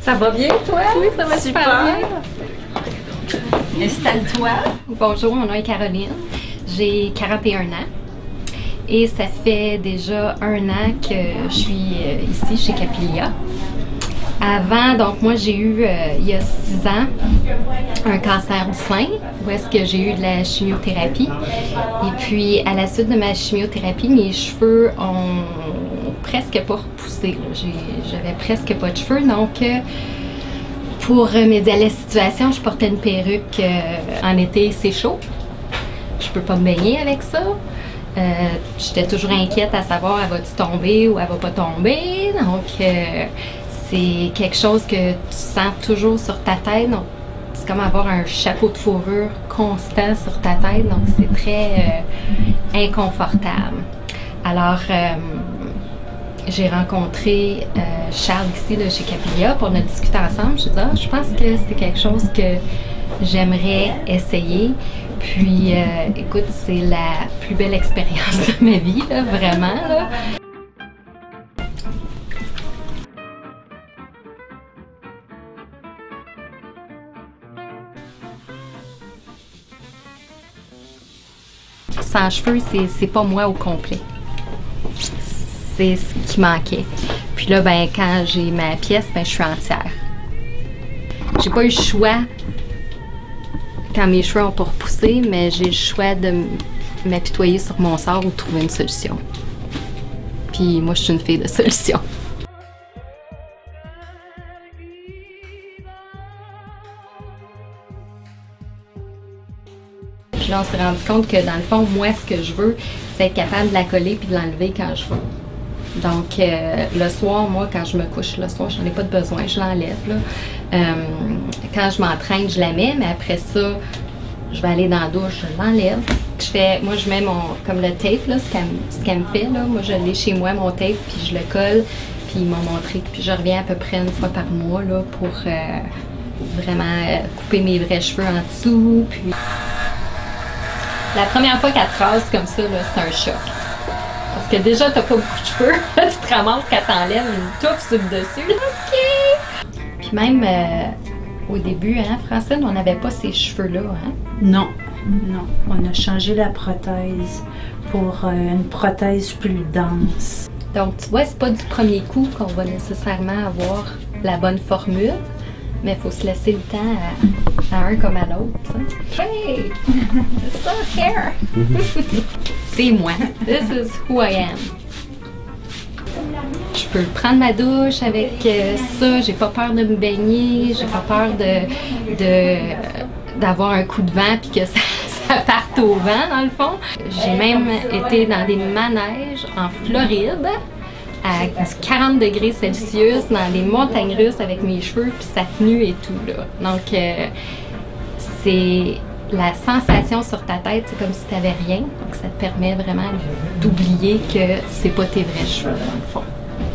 Ça va bien, toi? Oui, ça va super bien. Installe-toi. Bonjour, mon nom est Caroline. J'ai 41 ans. Et ça fait déjà 1 an que je suis ici chez Capilia. Avant, donc moi j'ai eu, il y a 6 ans, un cancer du sein, où est-ce que j'ai eu de la chimiothérapie. Et puis, à la suite de ma chimiothérapie, mes cheveux ont presque pas repoussé. J'avais presque pas de cheveux, donc pour remédier à la situation, je portais une perruque. En été, c'est chaud. Je peux pas me baigner avec ça. J'étais toujours inquiète à savoir, elle va-tu tomber ou elle va pas tomber. Donc, c'est quelque chose que tu sens toujours sur ta tête. Donc, c'est comme avoir un chapeau de fourrure constant sur ta tête. Donc, c'est très inconfortable. Alors, j'ai rencontré Charles ici de chez Capilia pour nous discuter ensemble. Je me je pense que c'est quelque chose que j'aimerais essayer. Puis, écoute, c'est la plus belle expérience de ma vie, là, vraiment. Là. Sans cheveux, c'est pas moi au complet. C'est ce qui manquait. Puis là, ben, quand j'ai ma pièce, ben, je suis entière. J'ai pas eu le choix quand mes cheveux ont pas repoussé, mais j'ai le choix de m'apitoyer sur mon sort ou de trouver une solution. Puis moi, je suis une fille de solution. Puis là, on s'est rendu compte que dans le fond, moi, ce que je veux, c'est être capable de la coller puis de l'enlever quand je veux. Donc, le soir, moi, quand je me couche le soir, j'en ai pas de besoin, je l'enlève. Quand je m'entraîne, je la mets, mais après ça, je vais aller dans la douche, je l'enlève. Moi, je mets comme le tape, là, ce qu'elle me fait, là. Moi, je l'ai chez moi, mon tape, puis je le colle, puis ils m'ont montré. Puis je reviens à peu près 1 fois par mois, là, pour vraiment couper mes vrais cheveux en dessous. Puis la première fois qu'elle te rase comme ça, là, c'est un choc. Parce que déjà, t'as pas beaucoup de cheveux. Tu te ramasses quand t'enlèves une touffe sur le dessus. OK! Puis même au début, hein, Francine, on n'avait pas ces cheveux-là, hein? Non, non. On a changé la prothèse pour une prothèse plus dense. Donc, tu vois, c'est pas du premier coup qu'on va nécessairement avoir la bonne formule, mais il faut se laisser le temps à un comme à l'autre. Hey! C'est ça, hair! C'est moi. This is who I am. Je peux prendre ma douche avec ça, j'ai pas peur de me baigner, j'ai pas peur d'avoir un coup de vent puis que ça parte au vent dans le fond. J'ai même été dans des manèges en Floride à 40 degrés Celsius dans les montagnes russes avec mes cheveux puis sa tenue et tout là. Donc c'est la sensation sur ta tête, c'est comme si tu n'avais rien. Donc ça te permet vraiment d'oublier que c'est pas tes vrais cheveux dans le fond.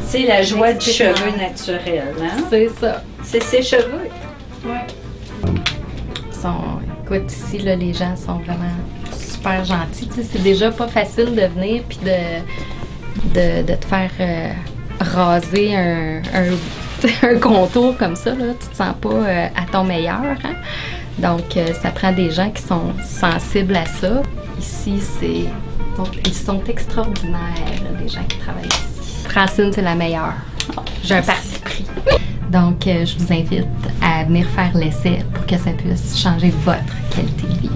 C'est la joie du cheveu naturel, hein? C'est ça. C'est ses cheveux. Ouais. Écoute, ici, là, les gens sont vraiment super gentils. Tu sais, c'est déjà pas facile de venir puis de te faire raser un contour comme ça. Là. Tu te sens pas à ton meilleur. Hein? Donc, ça prend des gens qui sont sensibles à ça. Ici, ils sont extraordinaires, là, les gens qui travaillent ici. Francine, c'est la meilleure. J'ai un parti pris. Donc, je vous invite à venir faire l'essai pour que ça puisse changer votre qualité de vie.